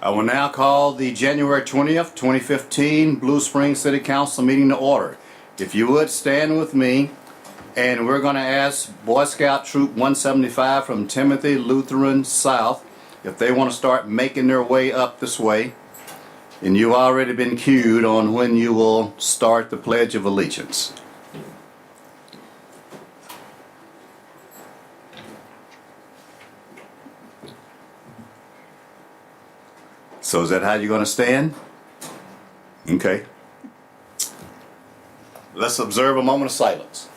I will now call the January 20th, 2015 Blue Springs City Council meeting to order. If you would stand with me, and we're going to ask Boy Scout Troop 175 from Timothy Lutheran South if they want to start making their way up this way. And you've already been cued on when you will start the Pledge of Allegiance. So is that how you're going to stand? Okay. Let's observe a moment of silence.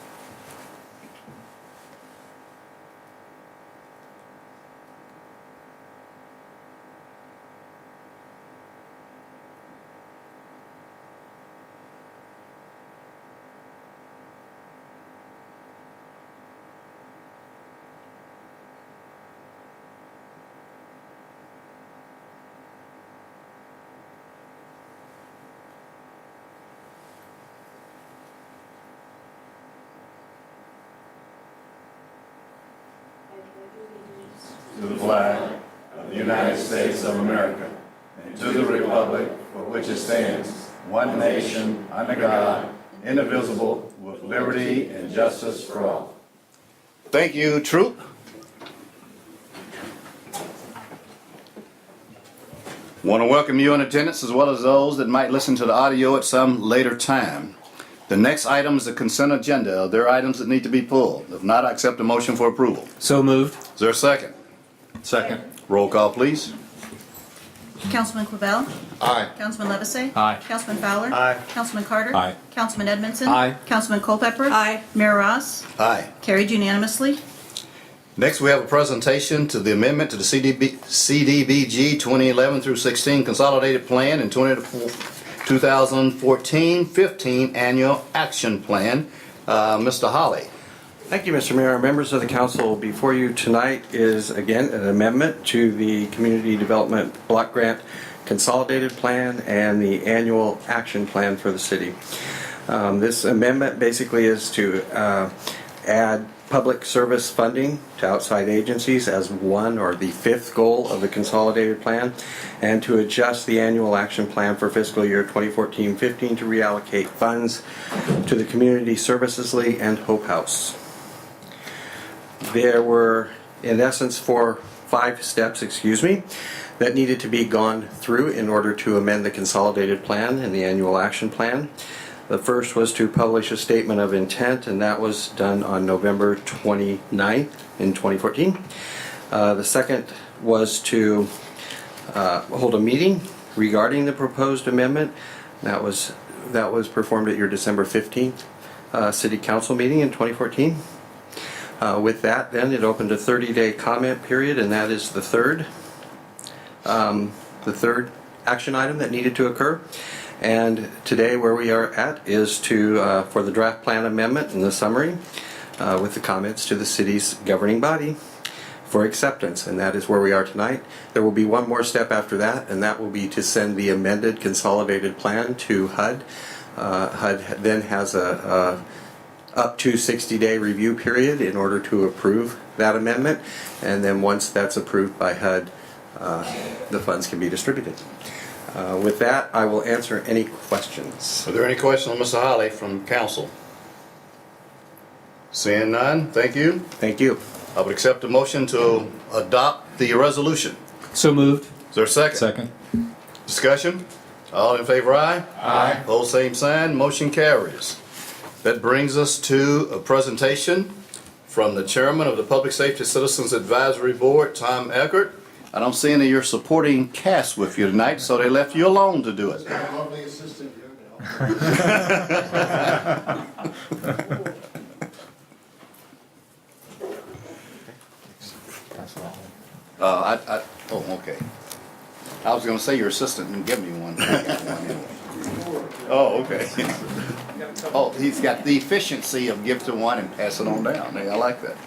To the flag of the United States of America, and to the republic for which it stands, one nation, under God, indivisible, with liberty and justice for all. Thank you, Troop. Want to welcome you in attendance as well as those that might listen to the audio at some later time. The next item is the consent agenda. Are there items that need to be pulled? If not, I accept a motion for approval. So moved. Is there a second? Second. Roll call, please. Councilman Quibell? Aye. Councilman Levisay? Aye. Councilman Fowler? Aye. Councilman Carter? Aye. Councilman Edmondson? Aye. Councilman Culpepper? Aye. Mayor Ross? Aye. Carried unanimously. Next, we have a presentation to the amendment to the CDBG 2011 through 16 Consolidated Plan and 2014-15 Annual Action Plan. Mr. Holly. Thank you, Mr. Mayor. Members of the council, before you tonight is again an amendment to the Community Development Block Grant Consolidated Plan and the Annual Action Plan for the city. This amendment basically is to add public service funding to outside agencies as one or the fifth goal of the consolidated plan, and to adjust the annual action plan for fiscal year 2014-15 to reallocate funds to the Community Services League and Hope House. There were, in essence, five steps, that needed to be gone through in order to amend the consolidated plan and the annual action plan. The first was to publish a statement of intent, and that was done on November 29th in 2014. The second was to hold a meeting regarding the proposed amendment. That was performed at your December 15th City Council meeting in 2014. With that, then, it opened a 30-day comment period, and that is the third action item that needed to occur. And today, where we are at is for the draft plan amendment and the summary with the comments to the city's governing body for acceptance, and that is where we are tonight. There will be one more step after that, and that will be to send the amended consolidated plan to HUD. HUD then has a up to 60-day review period in order to approve that amendment, and then once that's approved by HUD, the funds can be distributed. With that, I will answer any questions. Are there any questions, Mr. Holly, from council? Seeing none, thank you. Thank you. I would accept a motion to adopt the resolution. So moved. Is there a second? Second. Discussion? All in favor, aye? Aye. Opposed, same sign. Motion carries. That brings us to a presentation from the chairman of the Public Safety Citizens Advisory Board, Tom Eckert. I don't see any of your supporting cast with you tonight, so they left you alone to do it. Lovely assistant here Oh, okay. I was going to say your assistant didn't give me one. I got one anyway. Oh, okay. Oh, he's got the efficiency of give to one and pass it on down. Hey, I like that.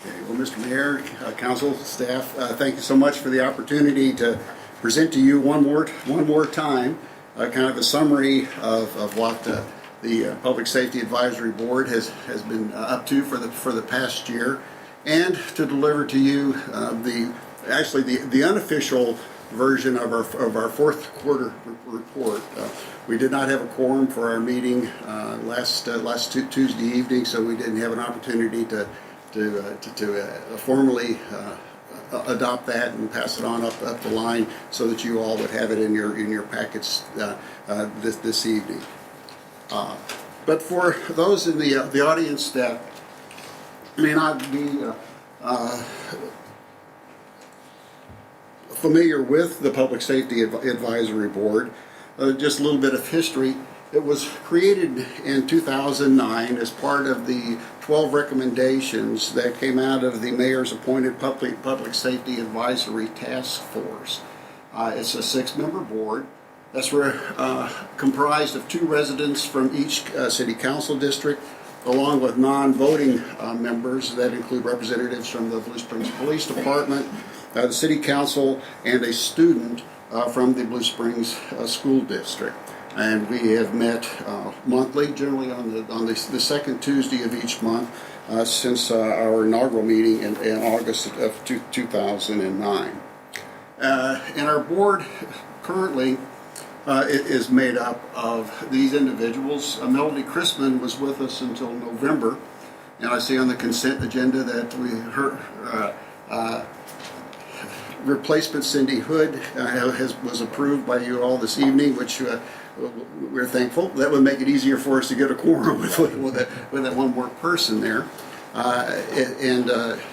Okay, well, Mr. Mayor, council, staff, thank you so much for the opportunity to present to you one more time kind of a summary of what the Public Safety Advisory Board has been up to for the past year. and to deliver to you the unofficial version of our fourth quarter report. We did not have a quorum for our meeting last Tuesday evening, so we didn't have an opportunity to formally adopt that and pass it on up the line so that you all would have it in your packets this evening. But for those in the audience that may not be familiar with the Public Safety Advisory Board, just a little bit of history. It was created in 2009 as part of the 12 recommendations that came out of the mayor's appointed Public Safety Advisory Task Force. It's a 6-member board that's comprised of 2 residents from each city council district, along with non-voting members that include representatives from the Blue Springs Police Department, the city council, and a student from the Blue Springs School District. And we have met monthly, generally on the second Tuesday of each month, since our inaugural meeting in August of 2009. And our board currently is made up of these individuals. Melody Chrisman was with us until November, and I see on the consent agenda that her replacement Cindy Hood was approved by you all this evening, which we're thankful. That would make it easier for us to get a quorum with that one more person there.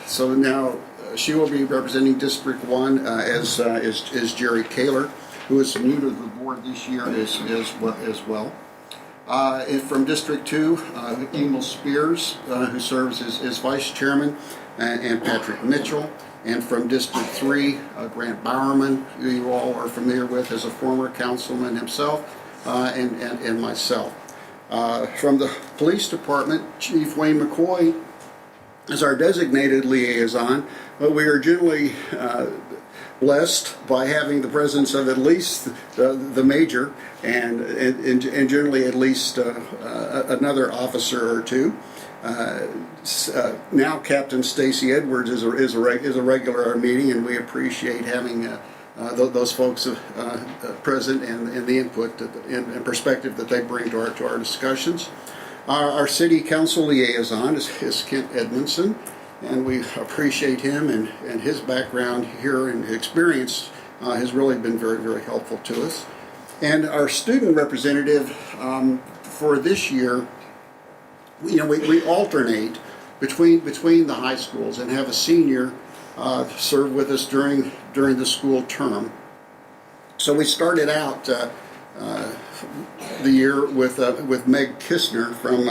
So now she will be representing District 1 as Jerry Kaler, who is new to the board this year as well. And from District 2, Emil Spears, who serves as Vice Chairman, and Patrick Mitchell. And from District 3, Grant Bowerman, who you all are familiar with as a former councilman himself, and myself. From the Police Department, Chief Wayne McCoy is our designated liaison, but we are generally blessed by having the presence of at least the major and generally at least another officer or two. Now Captain Stacy Edwards is a regular at our meeting, and we appreciate having those folks present and the input and perspective that they bring to our discussions. Our city council liaison is Kent Edmondson, and we appreciate him and his background here and experience has really been very, very helpful to us. And our student representative for this year, we alternate between the high schools and have a senior serve with us during the school term. So we started out the year with Meg Kistner from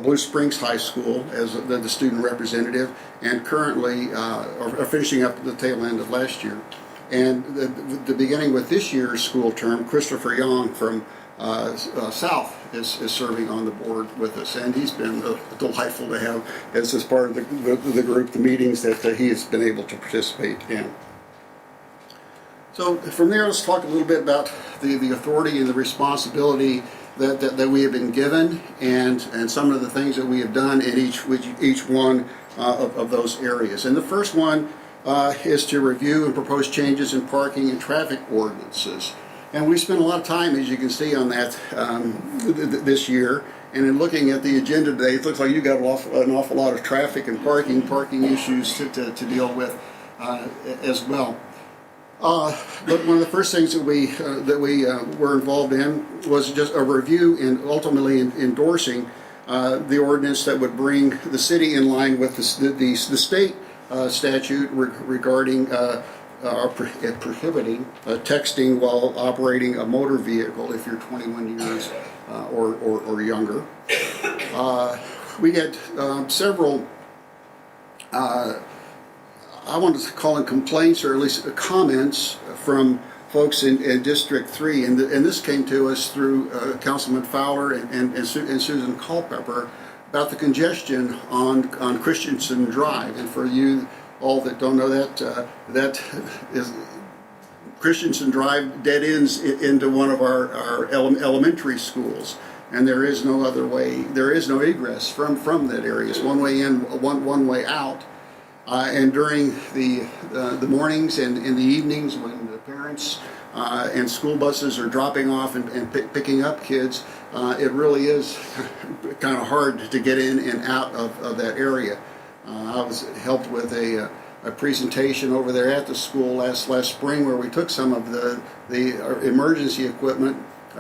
Blue Springs High School as the student representative, and currently are finishing up the tail end of last year. And the beginning with this year's school term, Christopher Young from South is serving on the board with us, and he's been delightful to have as part of the group, the meetings that he has been able to participate in. So from there, let's talk a little bit about the authority and the responsibility that we have been given, and some of the things that we have done in each one of those areas. And the first one is to review and propose changes in parking and traffic ordinances. And we spent a lot of time, as you can see, on that this year. And in looking at the agenda today, it looks like you got an awful lot of traffic and parking issues to deal with as well. But one of the first things that we were involved in was just a review and ultimately endorsing the ordinance that would bring the city in line with the state statute regarding prohibiting texting while operating a motor vehicle if you're 21 years or younger. We had several, I want to call them complaints, or at least comments from folks in District 3, and this came to us through Councilman Fowler and Susan Culpepper about the congestion on Christensen Drive. And for you all that don't know that is Christensen Drive dead ends into one of our elementary schools, and there is no other way. There is no egress from that area. It's one way in, one way out. And during the mornings and in the evenings when the parents and school buses are dropping off and picking up kids, it really is kind of hard to get in and out of that area. I was helped with a presentation over there at the school last spring where we took some of the emergency equipment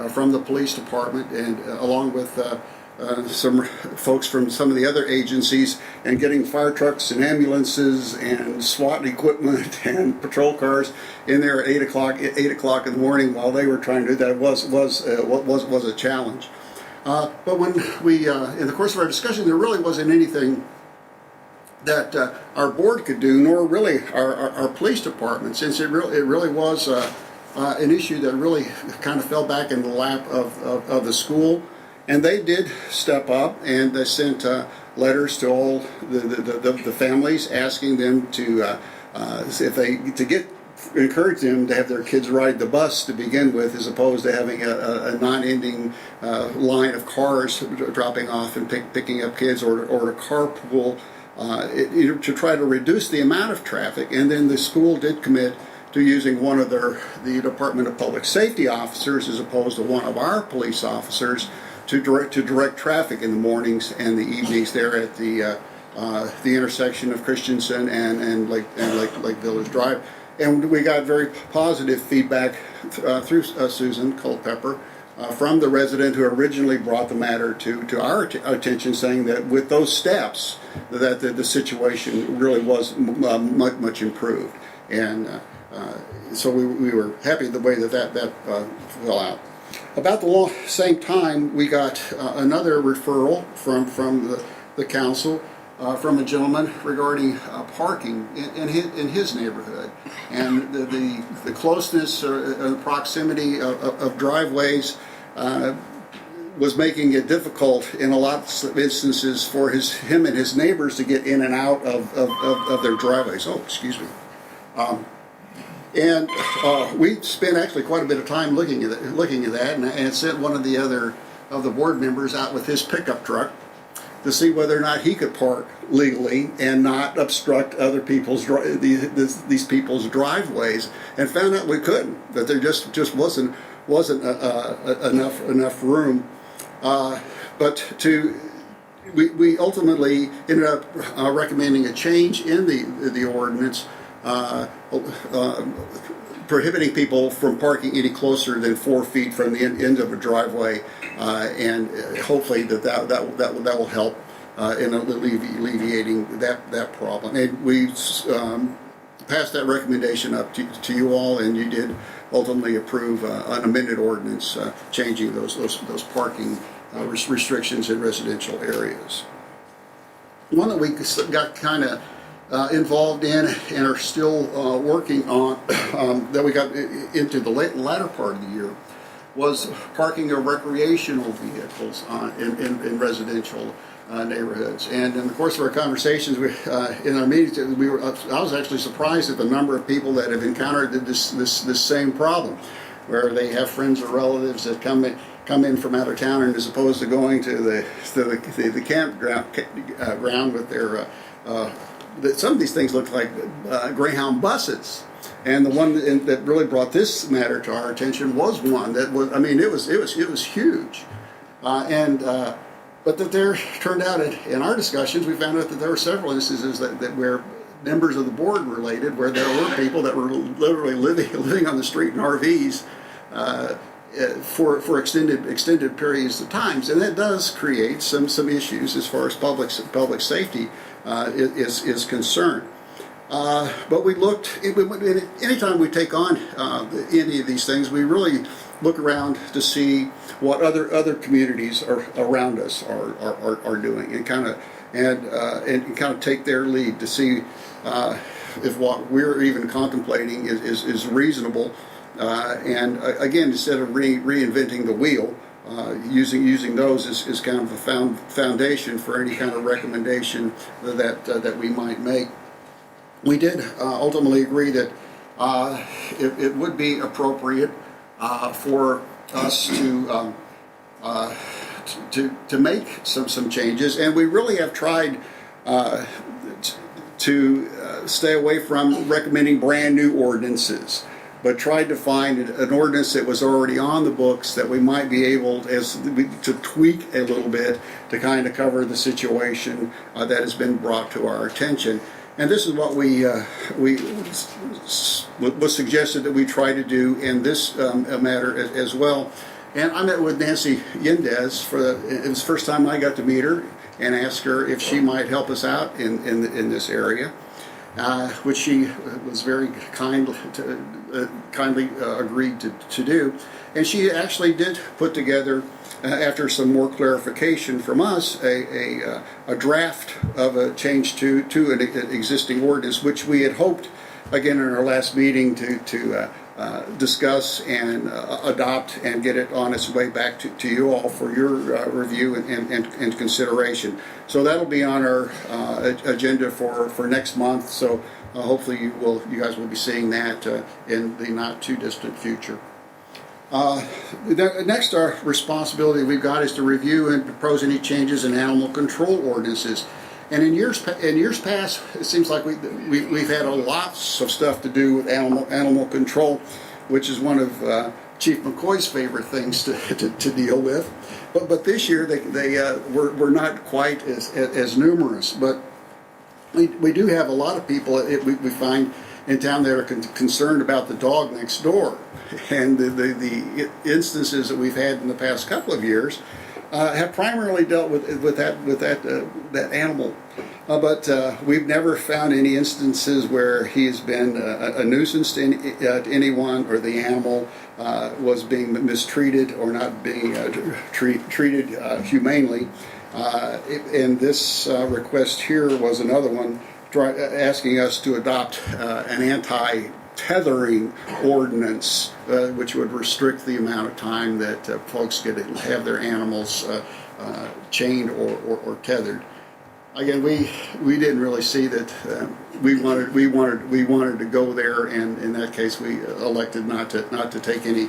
from the police department and along with some folks from some of the other agencies, and getting fire trucks and ambulances and SWAT equipment and patrol cars in there at 8 o'clock in the morning while they were trying to do that was a challenge. But when we in the course of our discussion, there really wasn't anything that our board could do, nor really our police department, since it really was an issue that really kind of fell back in the lap of the school. And they did step up, and they sent letters to all the families asking them to encourage them to have their kids ride the bus to begin with, as opposed to having a non-ending line of cars dropping off and picking up kids, or to carpool to try to reduce the amount of traffic. And then the school did commit to using one of the Department of Public Safety officers as opposed to one of our police officers to direct traffic in the mornings and the evenings there at the intersection of Christensen and Lake Village Drive. And we got very positive feedback through Susan Culpepper from the resident who originally brought the matter to our attention, saying that with those steps that the situation really was much improved. And so we were happy the way that fell out. About the same time, we got another referral from the council from a gentleman regarding parking in his neighborhood, and the closeness or proximity of driveways was making it difficult in a lot of instances for him and his neighbors to get in and out of their driveways. Oh, excuse me. And we spent actually quite a bit of time looking at that, and sent one of the board members out with his pickup truck to see whether or not he could park legally and not obstruct other people's these people's driveways, and found out we couldn't. That there just wasn't enough room. But we ultimately ended up recommending a change in the ordinance. Prohibiting people from parking any closer than 4 feet from the end of a driveway, and hopefully that will help in alleviating that problem. And we passed that recommendation up to you all, and you did ultimately approve an amended ordinance changing those parking restrictions in residential areas. One that we got kind of involved in and are still working on, that we got into the latter part of the year, was parking of recreational vehicles in residential neighborhoods. And in the course of our conversations in our meetings, I was actually surprised at the number of people that have encountered this same problem, where they have friends or relatives that come in from out of town, and as opposed to going to the campground with their some of these things look like Greyhound buses, and the one that really brought this matter to our attention was one that was, I mean, it was huge, but that there turned out in our discussions, we found out that there were several instances that where members of the board related, where there were people that were literally living on the street in RVs for extended periods of times, and that does create some issues as far as public safety is concerned. But we looked, anytime we take on any of these things, we really look around to see what other communities around us are doing, and kind of take their lead to see if what we're even contemplating is reasonable. And again, instead of reinventing the wheel, using those as kind of a foundation for any kind of recommendation that we might make. We did ultimately agree that it would be appropriate for us to make some changes, and we really have tried to stay away from recommending brand new ordinances, but tried to find an ordinance that was already on the books that we might be able to tweak a little bit to kind of cover the situation that has been brought to our attention. And this is what was suggested that we try to do in this matter as well. And I met with Nancy Yendez it was the first time I got to meet her and ask her if she might help us out in this area. Which she was very kindly agreed to do. And she actually did put together, after some more clarification from us, a draft of a change to an existing ordinance, which we had hoped, again, in our last meeting to discuss and adopt and get it on its way back to you all for your review and consideration. So that'll be on our agenda for next month. So hopefully you guys will be seeing that in the not too distant future. Next, our responsibility we've got is to review and propose any changes in animal control ordinances. And in years past, it seems like we've had lots of stuff to do with animal control, which is one of Chief McCoy's favorite things to deal with. But this year they were not quite as numerous. But we do have a lot of people we find in town that are concerned about the dog next door, and the instances that we've had in the past couple of years have primarily dealt with that animal, but we've never found any instances where he's been a nuisance to anyone, or the animal was being mistreated or not being treated humanely. And this request here was another one asking us to adopt an anti-tethering ordinance, which would restrict the amount of time that folks get to have their animals chained or tethered. Again, we didn't really see that we wanted to go there, and in that case, we elected not to take any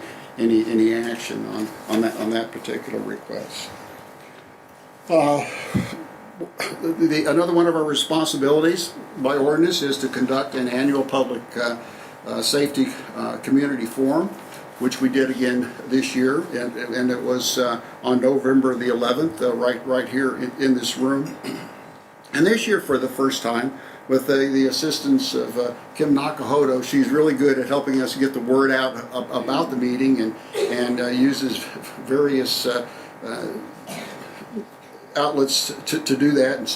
action on that particular request. Another one of our responsibilities by ordinance is to conduct an annual public safety community forum, which we did again this year, and it was on November the 11th, right here in this room. And this year, for the first time, with the assistance of Kim Nakahoto, she's really good at helping us get the word out about the meeting, and uses various outlets to do that, and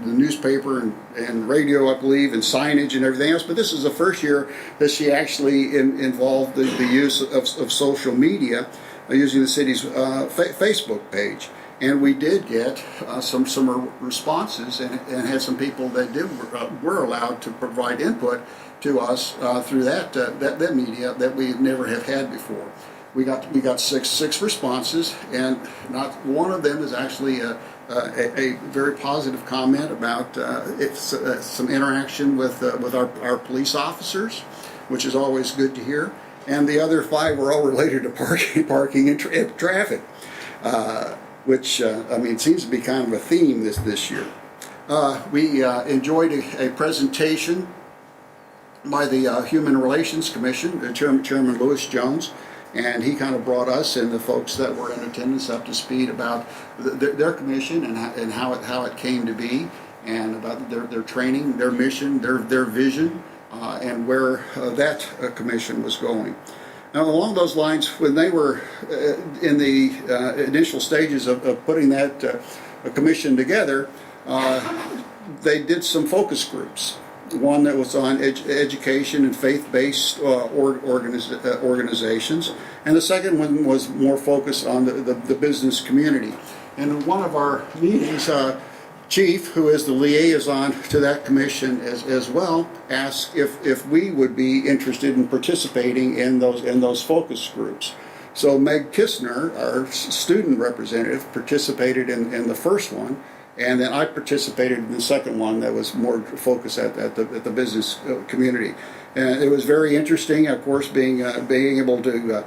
the newspaper and radio, I believe, and signage and everything else. But this is the first year that she actually involved the use of social media using the city's Facebook page. And we did get some responses, and had some people that were allowed to provide input to us through that media that we never have had before. We got six responses, and not one of them is actually a very positive comment about some interaction with our police officers, which is always good to hear. And the other 5 were all related to parking and traffic, which seems to be kind of a theme this year. We enjoyed a presentation by the Human Relations Commission, Chairman Lewis Jones. And he kind of brought us and the folks that were in attendance up to speed about their commission and how it came to be, and about their training, their mission, their vision, and where that commission was going. Now, along those lines, when they were in the initial stages of putting that commission together, they did some focus groups. One that was on education and faith-based organizations, and the second one was more focused on the business community. And in one of our meetings, Chief, who is the liaison to that commission as well, asked if we would be interested in participating in those focus groups. So Meg Kistner, our student representative, participated in the first one. And then I participated in the second one that was more focused at the business community. And it was very interesting, of course, being able to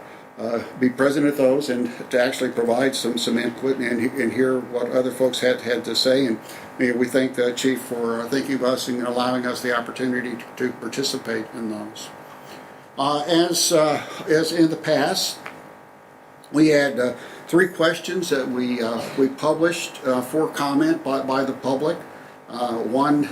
be present at those and to actually provide some input and hear what other folks had to say. And we thank the Chief for thinking of us and allowing us the opportunity to participate in those. As in the past, we had 3 questions that we published for comment by the public. One,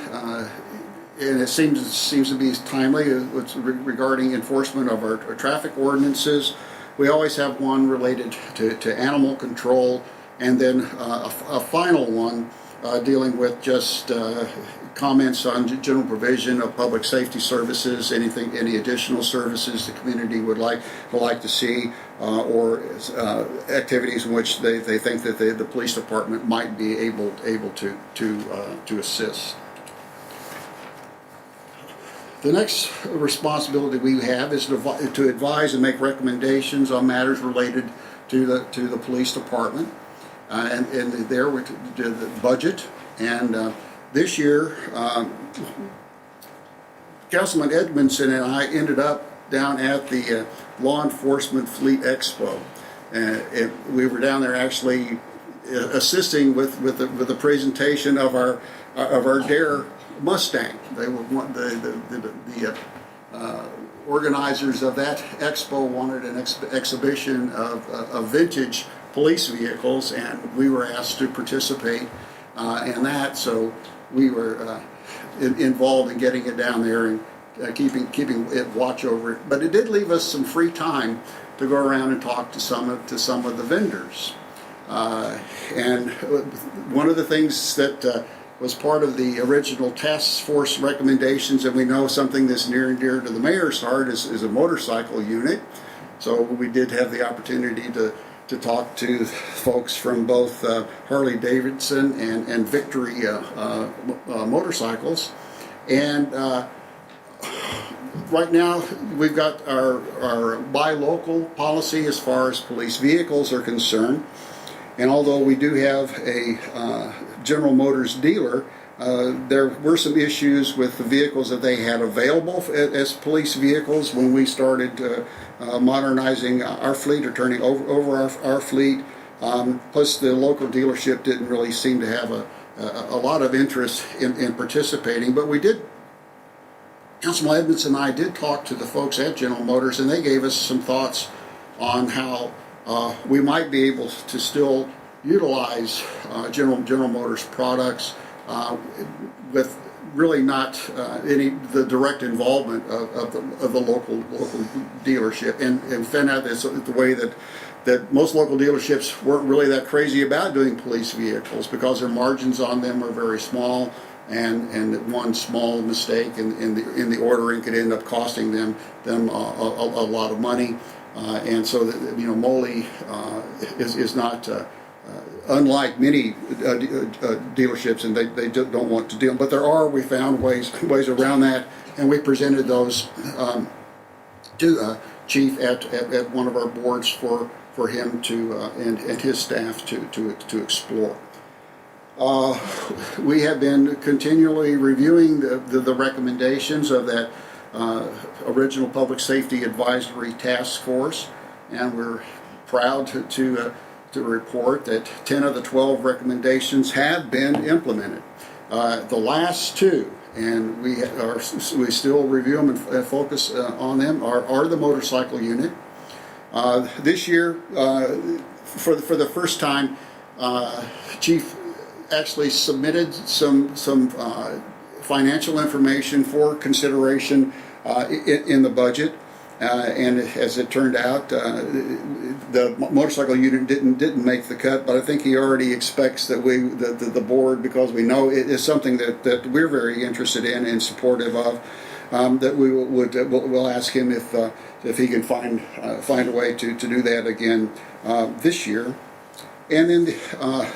and it seems to be timely, it's regarding enforcement of our traffic ordinances. We always have one related to animal control, and then a final one dealing with just comments on general provision of public safety services, any additional services the community would like to see, or activities in which they think that the police department might be able to assist. The next responsibility we have is to advise and make recommendations on matters related to the police department, and there we did the budget. And this year, Councilman Edmondson and I ended up down at the Law Enforcement Fleet Expo. We were down there actually assisting with the presentation of our Dare Mustang. They were the organizers of that expo wanted an exhibition of vintage police vehicles, and we were asked to participate in that. So we were involved in getting it down there and keeping it watch over it. But it did leave us some free time to go around and talk to some of the vendors. And one of the things that was part of the original task force recommendations, and we know something that's near and dear to the mayor's heart, is a motorcycle unit. So we did have the opportunity to talk to folks from both Harley Davidson and Victory motorcycles. And right now we've got our buy local policy as far as police vehicles are concerned. And although we do have a General Motors dealer, there were some issues with the vehicles that they had available as police vehicles when we started modernizing our fleet, or turning over our fleet. Plus the local dealership didn't really seem to have a lot of interest in participating. But we did, Councilman Edmondson and I did talk to the folks at General Motors, and they gave us some thoughts on how we might be able to still utilize General Motors products with really not the direct involvement of the local dealership, and found out that's the way that most local dealerships weren't really that crazy about doing police vehicles, because their margins on them are very small, and one small mistake in the ordering could end up costing them a lot of money. And so that, Moly is not unlike many dealerships, and they don't want to deal. But we found ways around that, and we presented those to Chief at one of our boards for him to and his staff to explore. We have been continually reviewing the recommendations of that original Public Safety Advisory Task Force, and we're proud to report that 10 of the 12 recommendations have been implemented. The last 2, and we still review them and focus on them, are the motorcycle unit. This year, for the first time, Chief actually submitted some financial information for consideration in the budget, and as it turned out, the motorcycle unit didn't make the cut. But I think he already expects that the board, because we know it is something that we're very interested in and supportive of, that we'll ask him if he can find a way to do that again this year. And then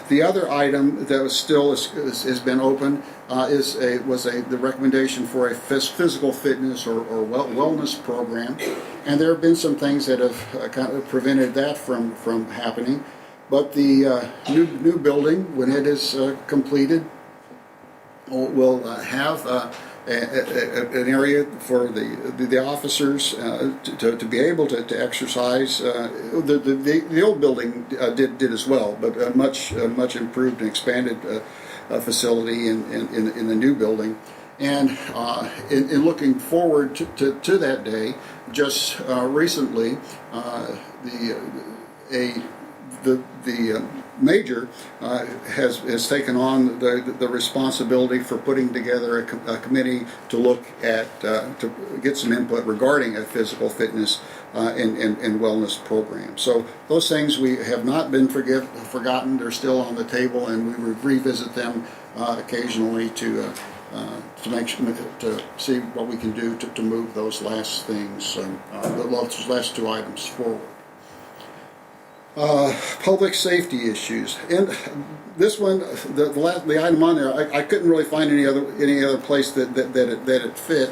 the other item that was still has been open was the recommendation for a physical fitness or wellness program, and there have been some things that have kind of prevented that from happening. But the new building, when it is completed, will have an area for the officers to be able to exercise. The old building did as well, but a much improved and expanded facility in the new building. And in looking forward to that day, just recently, the major has taken on the responsibility for putting together a committee to look at to get some input regarding a physical fitness and wellness program. So those things we have not been forgotten. They're still on the table, and we revisit them occasionally to make sure, to see what we can do to move those last things, those last two items forward. Public safety issues, and this one, the item on there, I couldn't really find any other place that it fit.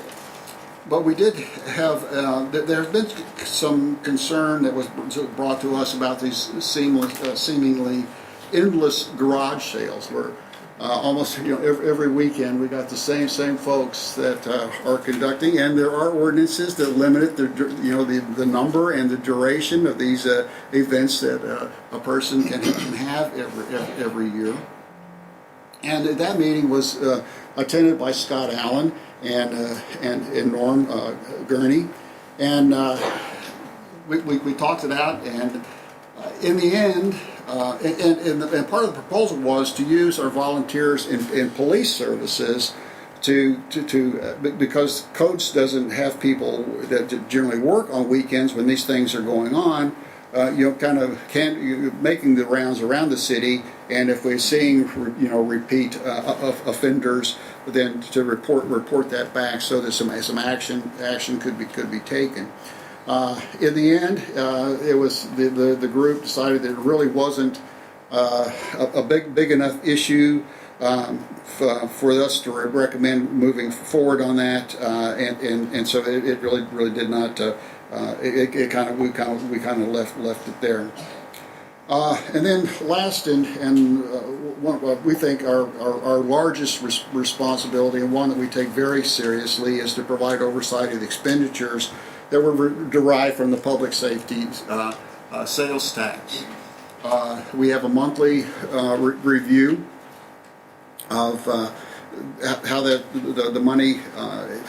But we did have there have been some concern that was brought to us about these seemingly endless garage sales, where almost every weekend we got the same folks that are conducting, and there are ordinances that limit the number and the duration of these events that a person can have every year. And that meeting was attended by Scott Allen and Norm Gurney, and we talked it out, and in the end, and part of the proposal was to use our volunteers in police services because Codes doesn't have people that generally work on weekends when these things are going on. Making the rounds around the city, and if we're seeing repeat offenders, then to report that back so that some action could be taken. In the end, it was the group decided that it really wasn't a big enough issue for us to recommend moving forward on that, and so it really did not. We kind of left it there. And then last and what we think our largest responsibility, and one that we take very seriously, is to provide oversight of the expenditures that were derived from the public safety sales tax. We have a monthly review of how the money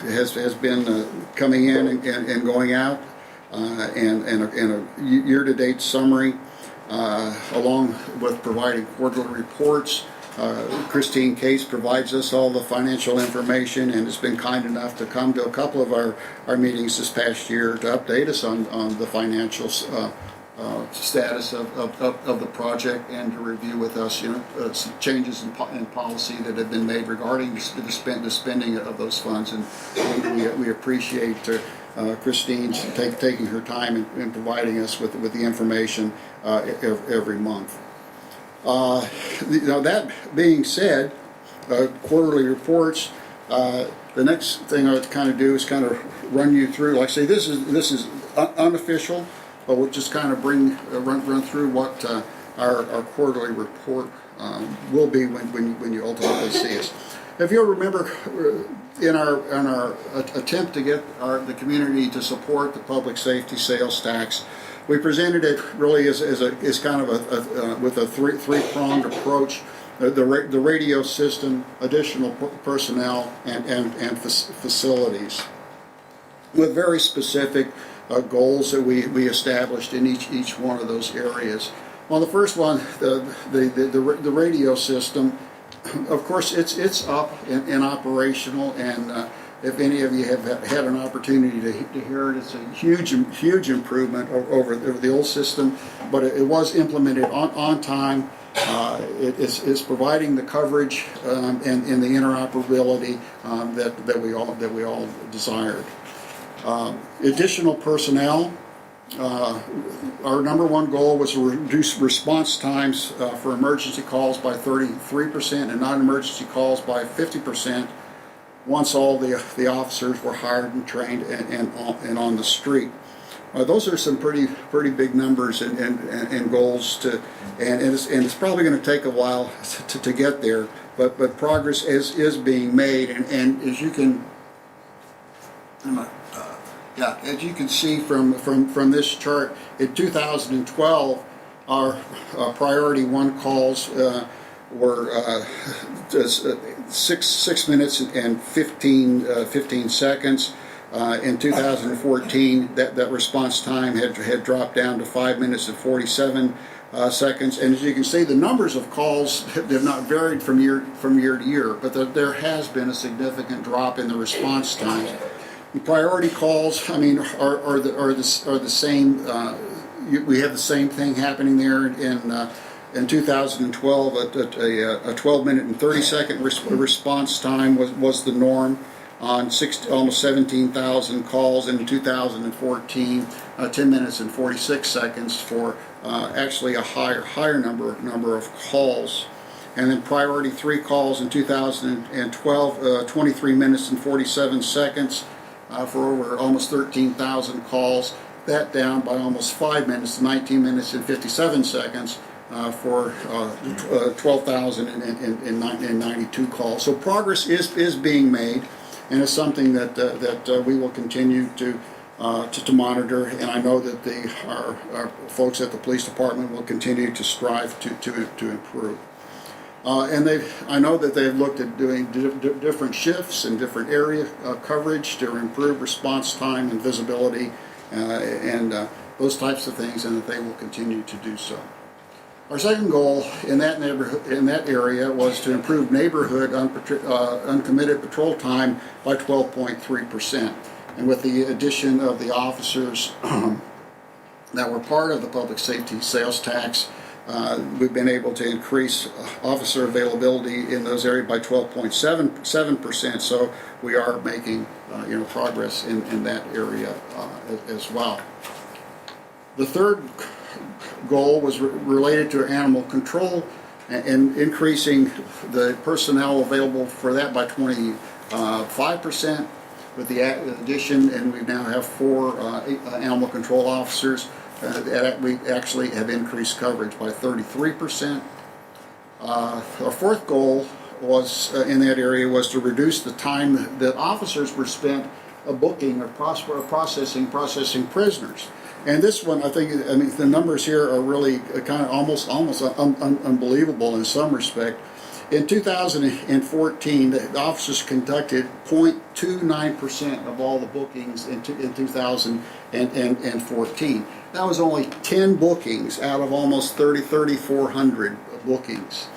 has been coming in and going out, and a year-to-date summary, along with providing quarterly reports. Christine Case provides us all the financial information and has been kind enough to come to a couple of our meetings this past year to update us on the financial status of the project, and to review with us some changes in policy that have been made regarding the spending of those funds. And we appreciate Christine taking her time and providing us with the information every month. That being said, quarterly reports. The next thing I would kind of do is kind of run you through. Like I say, this is unofficial, but we'll just kind of run through what our quarterly report will be when you ultimately see us. If you'll remember, in our attempt to get the community to support the public safety sales tax, we presented it really as kind of with a three-pronged approach: the radio system, additional personnel, and facilities, with very specific goals that we established in each one of those areas. Well, the first one, the radio system, of course, it's up and operational, and if any of you have had an opportunity to hear it, it's a huge improvement over the old system, but it was implemented on time. It's providing the coverage and the interoperability that we all desired. Additional personnel. Our number one goal was to reduce response times for emergency calls by 33% and non-emergency calls by 50%. Once all the officers were hired and trained and on the street. Those are some pretty big numbers and goals and it's probably going to take a while to get there, but progress is being made, and as you can Yeah, as you can see from this chart, in 2012, our priority one calls were 6 minutes and 15 seconds. In 2014, that response time had dropped down to 5 minutes and 47 seconds. And as you can see, the numbers of calls have not varied from year to year, but there has been a significant drop in the response times. The priority calls, I mean, are the same. We have the same thing happening there in 2012. A 12 minute and 30 second response time was the norm on almost 17,000 calls. In 2014, 10 minutes and 46 seconds for actually a higher number of calls. And then priority 3 calls in 2012, 23 minutes and 47 seconds for over almost 13,000 calls. That down by almost 5 minutes, 19 minutes and 57 seconds for 12,092 calls. So progress is being made, and it's something that we will continue to monitor. And I know that our folks at the police department will continue to strive to improve. And I know that they've looked at doing different shifts and different area coverage to improve response time and visibility and those types of things, and that they will continue to do so. Our second goal in that area was to improve neighborhood uncommitted patrol time by 12.3%. And with the addition of the officers that were part of the public safety sales tax, we've been able to increase officer availability in those areas by 12.7%. So we are making progress in that area as well. The third goal was related to animal control and increasing the personnel available for that by 25% with the addition, and we now have 4 animal control officers. We actually have increased coverage by 33%. Our fourth goal was in that area was to reduce the time that officers were spent booking or processing prisoners. And this one, I mean, the numbers here are really kind of almost unbelievable in some respect. In 2014, the officers conducted 0.29% of all the bookings in 2014. That was only 10 bookings out of almost 3,400 bookings.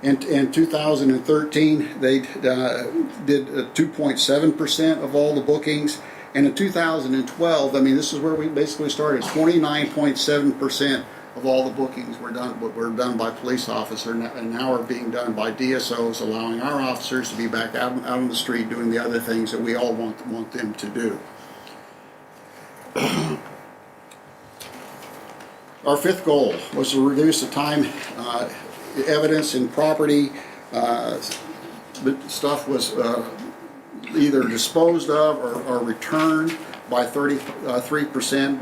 In 2013, they did 2.7% of all the bookings. And in 2012, I mean, this is where we basically started. 29.7% of all the bookings were done by police officers, and now are being done by DSOs, allowing our officers to be back out on the street doing the other things that we all want them to do. Our fifth goal was to reduce the time evidence in property stuff was either disposed of or returned by 33%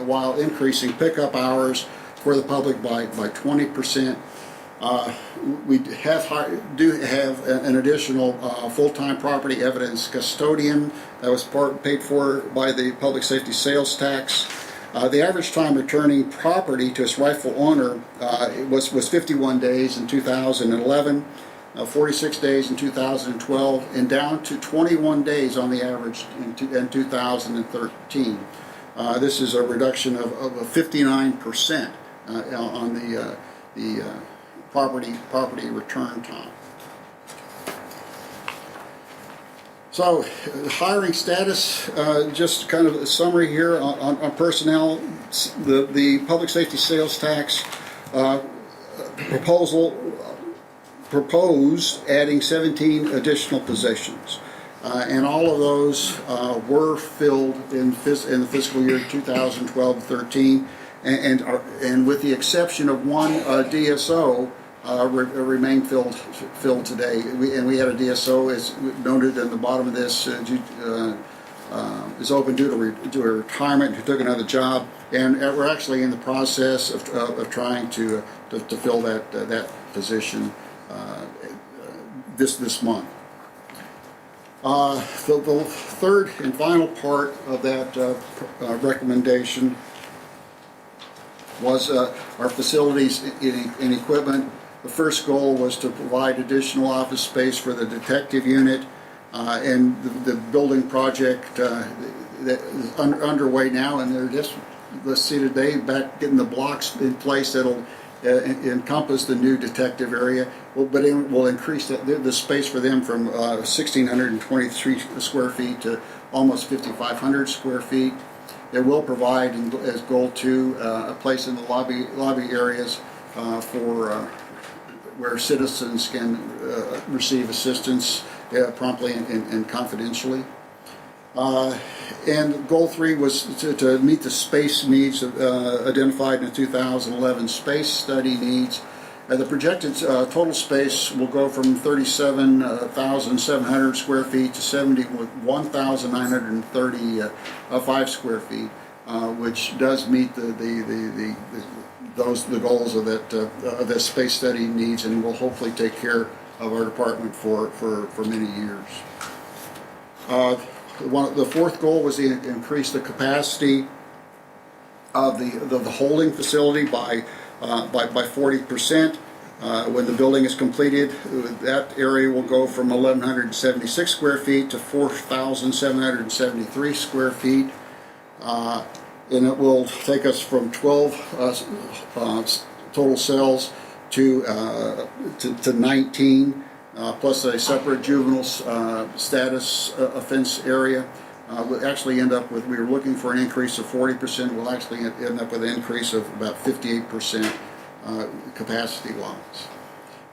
while increasing pickup hours for the public by 20%. We do have an additional full-time property evidence custodian that was paid for by the public safety sales tax. The average time returning property to its rightful owner was 51 days in 2011, 46 days in 2012, and down to 21 days on the average in 2013. This is a reduction of 59% on the property return time. So, hiring status, just kind of a summary here on personnel. The public safety sales tax proposed adding 17 additional positions. And all of those were filled in the fiscal year 2012-13, and with the exception of one DSO, remain filled today. We had a DSO, as noted in the bottom of this, is open due to a retirement, who took another job, and we're actually in the process of trying to fill that position this month. The third and final part of that recommendation was our facilities and equipment. The first goal was to provide additional office space for the detective unit, and the building project that is underway now, and they're just, let's see today, back getting the blocks in place that'll encompass the new detective area. But it will increase the space for them from 1,623 square feet to almost 5,500 square feet. It will provide, as goal 2, a place in the lobby areas for where citizens can receive assistance promptly and confidentially. And goal 3 was to meet the space needs identified in the 2011 space study needs. The projected total space will go from 37,700 square feet to 71,935 square feet, which does meet the goals of that space study needs, and will hopefully take care of our department for many years. The fourth goal was to increase the capacity of the holding facility by 40%. When the building is completed, that area will go from 1,176 square feet to 4,773 square feet. And it will take us from 12 total cells to 19, plus a separate juvenile status offense area. We'll actually end up with, we were looking for an increase of 40%, we'll actually end up with an increase of about 58% capacity-wise.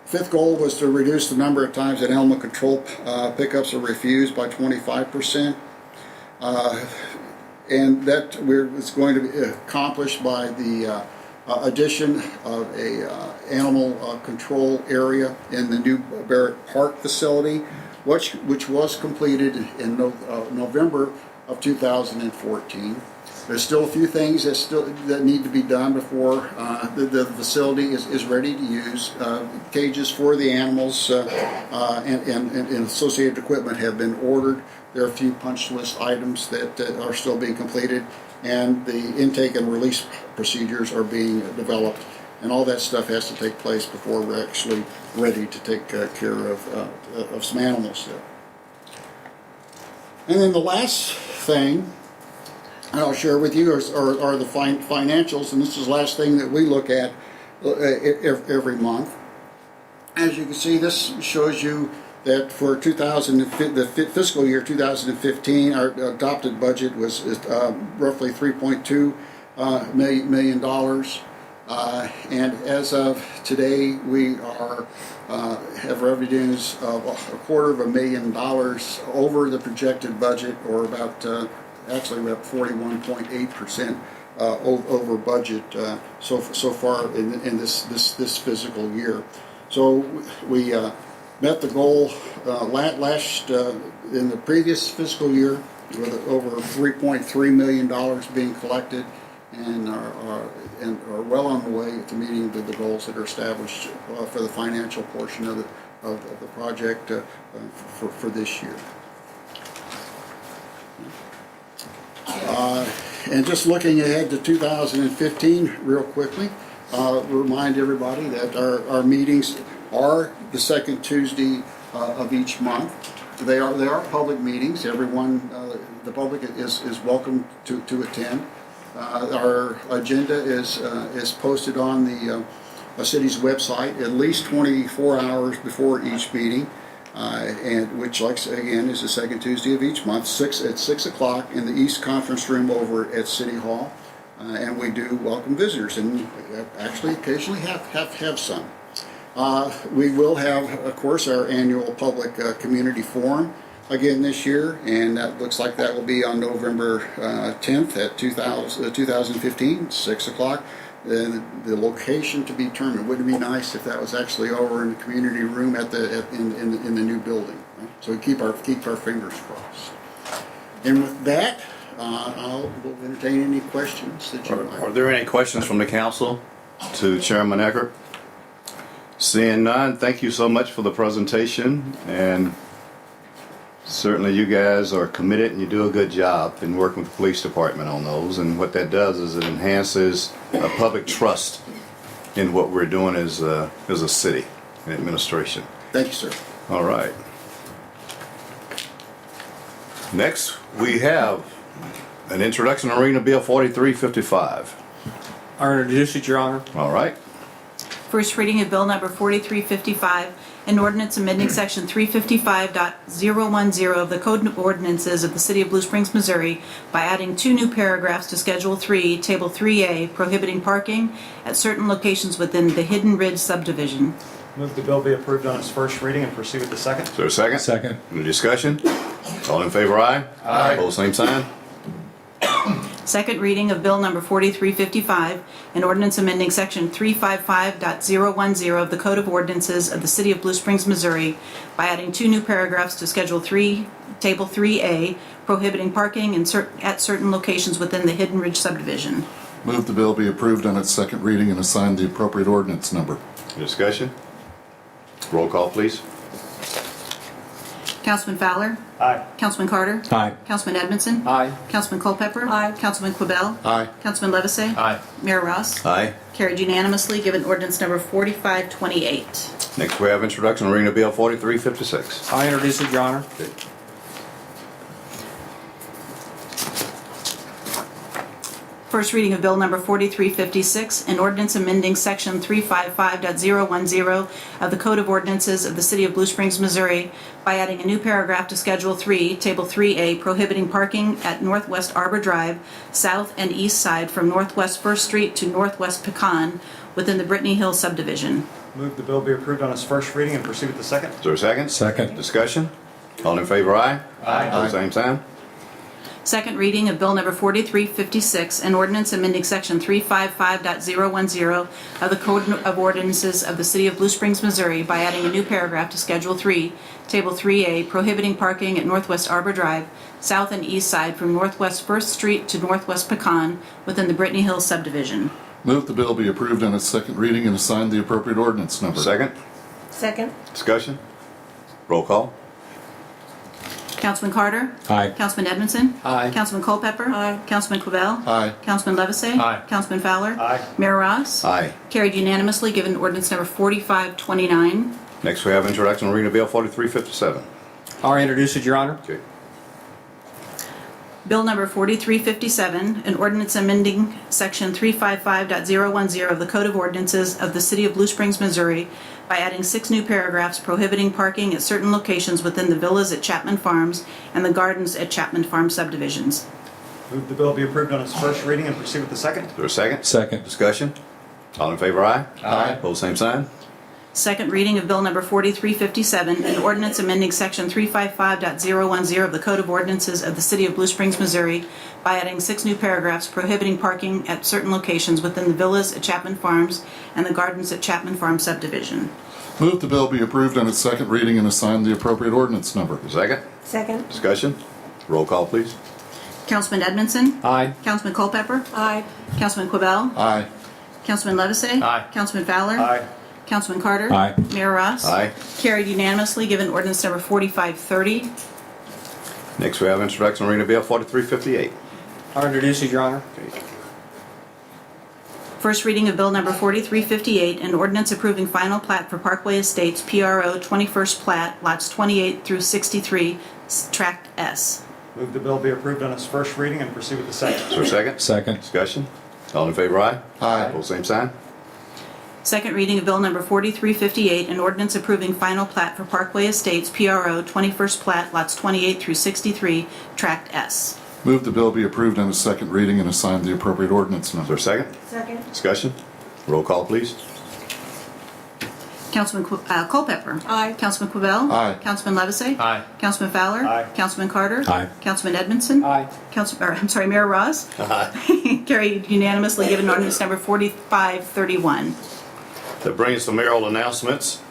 Fifth goal was to reduce the number of times that animal control pickups are refused by 25%. And that is going to be accomplished by the addition of a animal control area in the new Barrett Park facility, which was completed in November of 2014. There's still a few things that need to be done before the facility is ready to use. Cages for the animals and associated equipment have been ordered. There are a few punch list items that are still being completed, and the intake and release procedures are being developed, and all that stuff has to take place before we're actually ready to take care of some animals there. And then the last thing I'll share with you are the financials, and this is the last thing that we look at every month. As you can see, this shows you that for the fiscal year 2015, our adopted budget was roughly $3.2 million. And as of today, we have revenues of $250,000 over the projected budget, or about actually we're at 41.8% over budget so far in this fiscal year. So we met the goal last in the previous fiscal year with over $3.3 million being collected, and are well on the way to meeting the goals that are established for the financial portion of the project for this year. And just looking ahead to 2015 real quickly, remind everybody that our meetings are the second Tuesday of each month. They are public meetings. Everyone, the public is welcome to attend. Our agenda is posted on the city's website at least 24 hours before each meeting, and which, like again, is the second Tuesday of each month, at 6 o'clock in the East Conference Room over at City Hall. And we do welcome visitors, and actually occasionally have some. We will have, of course, our annual public community forum again this year, and that looks like that will be on November 10th at 2015, 6 o'clock. The location to be determined. Wouldn't it be nice if that was actually over in the community room in the new building? Right? So we keep our fingers crossed. And with that, I'll entertain any questions that you might. Are there any questions from the council to Chairman Eckert? Seeing none, thank you so much for the presentation, and Certainly you guys are committed and you do a good job in working with the police department on those. And what that does is it enhances public trust in what we're doing as a city and administration. Thank you, sir. All right. Next, we have an introduction to Arena Bill 4355. I introduce it, Your Honor. All right. First reading of Bill Number 4355, an ordinance amending Section 355.010 of the Code of Ordinances of the City of Blue Springs, Missouri by adding 2 new paragraphs to Schedule 3, Table 3A, prohibiting parking at certain locations within the Hidden Ridge subdivision. Move the bill be approved on its first reading and proceed with the second. Is there a second? Second. Any discussion? All in favor, aye? Aye. Opposed, same sign? Second reading of Bill Number 4355, an ordinance amending Section 355.010 of the Code of Ordinances of the City of Blue Springs, Missouri by adding 2 new paragraphs to Schedule 3, Table 3A, prohibiting parking at certain locations within the Hidden Ridge subdivision. Move the bill be approved on its second reading and assign the appropriate ordinance number. Any discussion? Roll call, please. Councilman Fowler? Aye. Councilman Carter? Aye. Councilman Edmondson? Aye. Councilman Culpepper? Aye. Councilman Quibell? Aye. Councilman Levesey? Aye. Mayor Ross? Aye. Carried unanimously, given ordinance number 4528. Next, we have introduction to Arena Bill 4356. I introduce it, Your Honor. First reading of Bill Number 4356, an ordinance amending Section 355.010 of the Code of Ordinances of the City of Blue Springs, Missouri by adding a new paragraph to Schedule 3, Table 3A, prohibiting parking at Northwest Arbor Drive, south and east side from Northwest First Street to Northwest Pecan within the Brittany Hill subdivision. Move the bill be approved on its first reading and proceed with the second. Is there a second? Second. Discussion? All in favor, aye? Aye. Opposed, same sign? Second reading of Bill Number 4356, an ordinance amending Section 355.010 of the Code of Ordinances of the City of Blue Springs, Missouri by adding a new paragraph to Schedule 3, Table 3A, prohibiting parking at Northwest Arbor Drive, south and east side from Northwest First Street to Northwest Pecan within the Brittany Hill subdivision. Move the bill be approved on its second reading and assign the appropriate ordinance number. Second? Second. Discussion? Roll call? Councilman Carter? Aye. Councilman Edmondson? Aye. Councilman Culpepper? Aye. Councilman Quibell? Aye. Councilman Levesey? Aye. Councilman Fowler? Aye. Mayor Ross? Aye. Carried unanimously, given ordinance number 4529. Next, we have introduction to Arena Bill 4357. I introduce it, Your Honor. Okay. Bill number 4357, an ordinance amending Section 355.010 of the Code of Ordinances of the City of Blue Springs, Missouri by adding 6 new paragraphs prohibiting parking at certain locations within the villas at Chapman Farms and the gardens at Chapman Farm subdivisions. Move the bill be approved on its first reading and proceed with the second. Is there a second? Second. Discussion? All in favor, aye? Aye. Opposed, same sign? Second reading of Bill number 4357, an ordinance amending Section 355.010 of the Code of Ordinances of the City of Blue Springs, Missouri by adding 6 new paragraphs prohibiting parking at certain locations within the villas at Chapman Farms and the gardens at Chapman Farm subdivision. Move the bill be approved on its second reading and assign the appropriate ordinance number. Second? Second. Discussion? Roll call, please. Councilman Edmondson? Aye. Councilman Culpepper? Aye. Councilman Quibell? Aye. Councilman Levesey? Aye. Councilman Fowler? Aye. Councilman Carter? Aye. Mayor Ross? Aye. Carried unanimously, given ordinance number 4530. Next, we have introduction to Arena Bill 4358. I introduce it, Your Honor. First reading of Bill number 4358, an ordinance approving final plat for Parkway Estates, PRO 21st plat, lots 28 through 63, Tract S. Move the bill be approved on its first reading and proceed with the second. Is there a second? Second. Discussion? All in favor, aye? Aye. Opposed, same sign? Second reading of Bill number 4358, an ordinance approving final plat for Parkway Estates, PRO 21st plat, lots 28 through 63, Tract S. Move the bill be approved on its second reading and assign the appropriate ordinance Is there number. a second? Second. Discussion? Roll call, please. Councilman Culpepper. Aye. Councilman Quibell. Aye. Councilman Levesey. Aye. Councilman Fowler. Aye. Councilman Carter. Aye. Councilman Edmondson. Aye. Mayor Ross. Carried unanimously, given ordinance number 4531. That brings us to mayoral announcements.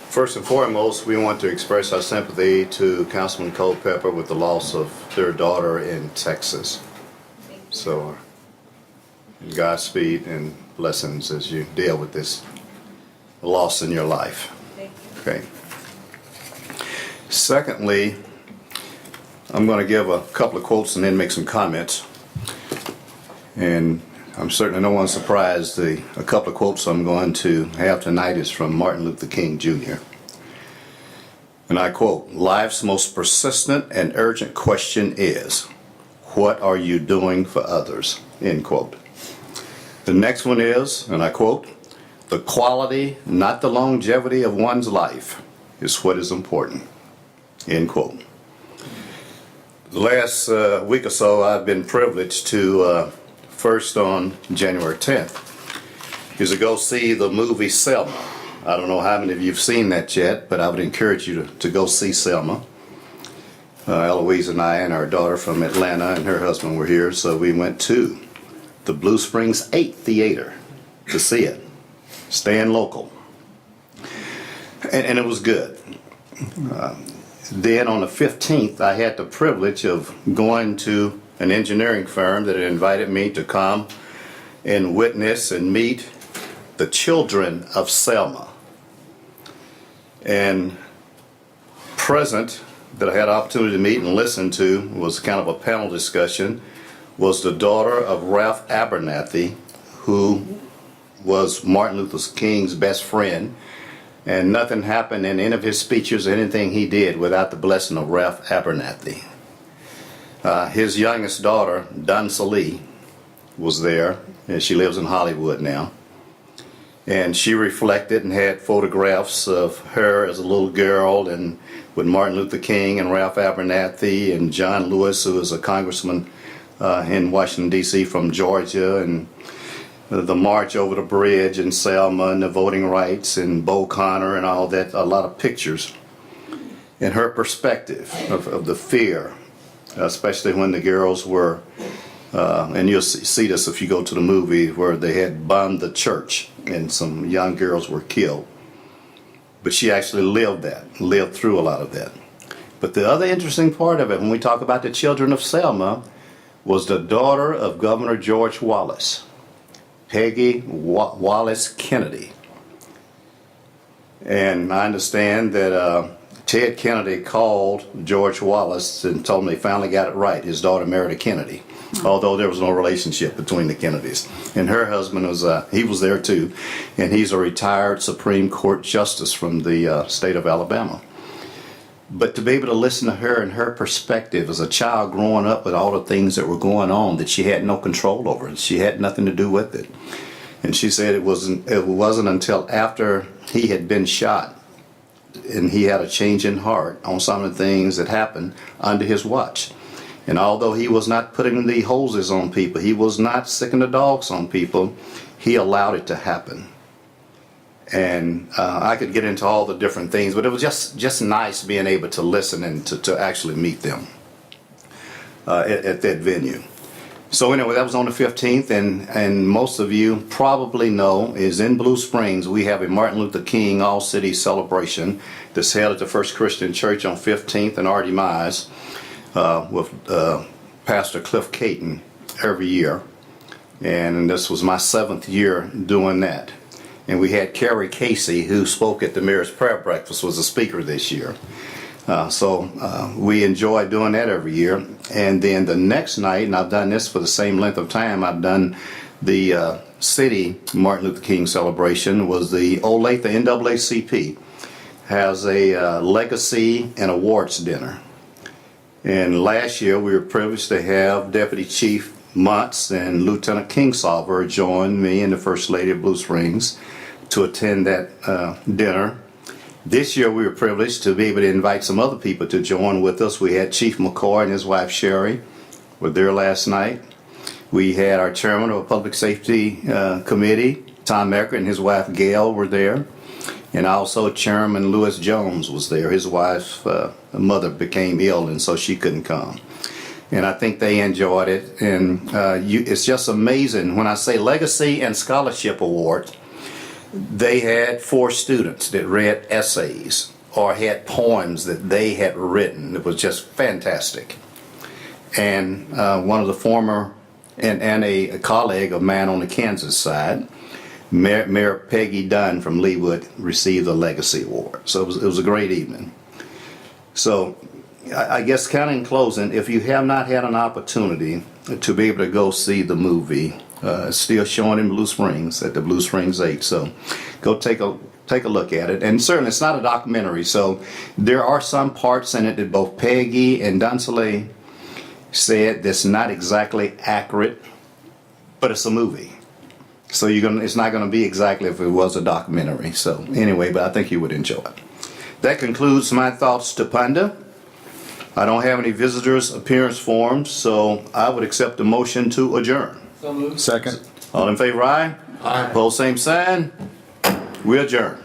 First and foremost, we want to express our sympathy to Councilman Culpepper with the loss of their daughter in Texas. So, Godspeed and blessings as you deal with this loss in your life. Thank you. Okay. Secondly, I'm going to give a couple of quotes and then make some comments. And I'm certainly no one surprised a couple of quotes I'm going to have tonight is from Martin Luther King Jr. And I quote, "Life's most persistent and urgent question is, what are you doing for others?" End quote. The next one is, and I quote, "The quality, not the longevity of one's life is what is important." End quote. The last week or so, I've been privileged to, first on January 10th, is to go see the movie Selma. I don't know how many of you have seen that yet, but I would encourage you to go see Selma. Eloise and I and our daughter from Atlanta and her husband were here, so we went to the Blue Springs 8 Theater to see it. Staying local. And it was good. Then on the 15th, I had the privilege of going to an engineering firm that had invited me to come and witness and meet the children of Selma. And present that I had an opportunity to meet and listen to was kind of a panel discussion, was the daughter of Ralph Abernathy, who was Martin Luther King's best friend. And nothing happened in any of his speeches or anything he did without the blessing of Ralph Abernathy. His youngest daughter, Dansa Lee, was there, and she lives in Hollywood now. And she reflected and had photographs of her as a little girl and with Martin Luther King and Ralph Abernathy and John Lewis, who was a congressman in Washington, D.C. from Georgia, and the march over the bridge in Selma and the voting rights and Bo Connor and all that, a lot of pictures. And her perspective of the fear, especially when the girls were, and you'll see this if you go to the movie, where they had bombed the church and some young girls were killed. But she actually lived through a lot of that. But the other interesting part of it, when we talk about the children of Selma, was the daughter of Governor George Wallace, Peggy Wallace Kennedy. And I understand that Ted Kennedy called George Wallace and told him they finally got it right. His daughter married a Kennedy, although there was no relationship between the Kennedys. And her husband was, he was there too, and he's a retired Supreme Court justice from the state of Alabama. But to be able to listen to her and her perspective as a child growing up with all the things that were going on that she had no control over, she had nothing to do with it. And she said it wasn't until after he had been shot and he had a change in heart on some of the things that happened under his watch. And although he was not putting the hoses on people, he was not sicking the dogs on people, he allowed it to happen. And I could get into all the different things, but it was just nice being able to listen and to actually meet them at that venue. So anyway, that was on the 15th, and most of you probably know is in Blue Springs we have a Martin Luther King All-City Celebration that's held at the First Christian Church on 15th and Artie Mize with Pastor Cliff Caton every year. And this was my 7th year doing that. And we had Carrie Casey, who spoke at the Mayor's Prayer Breakfast, was a speaker this year. So we enjoy doing that every year. And then the next night, and I've done this for the same length of time, I've done the city Martin Luther King celebration, was the Olathe, the NAACP, has a legacy and awards dinner. And last year we were privileged to have Deputy Chief Montz and Lieutenant Kingsolver join me and the First Lady of Blue Springs to attend that dinner. This year we were privileged to be able to invite some other people to join with us. We had Chief McCoy and his wife Sherry were there last night. We had our chairman of the Public Safety Committee, Tom Eckert, and his wife Gail were there. And also Chairman Lewis Jones was there. His wife's mother became ill and so she couldn't come. And I think they enjoyed it. And it's just amazing. When I say Legacy and Scholarship Award, they had 4 students that read essays or had poems that they had written. It was just fantastic. And one of the former and a colleague of mine on the Kansas side Mayor Peggy Dunn from Leewood received the Legacy Award. So it was a great evening. So I guess kind of in closing, if you have not had an opportunity to be able to go see the movie, it's still showing in Blue Springs at the Blue Springs 8. So go take a look at it. And certainly it's not a documentary, so there are some parts in it that both Peggy and Dunsele said that's not exactly accurate, but it's a movie. So it's not gonna be exactly if it was a documentary. So anyway, but I think you would enjoy it. That concludes my thoughts to ponder. I don't have any visitors appearance forms, so I would accept a motion to adjourn. Second. All in favor, aye? Aye. Opposed, same sign. We adjourn.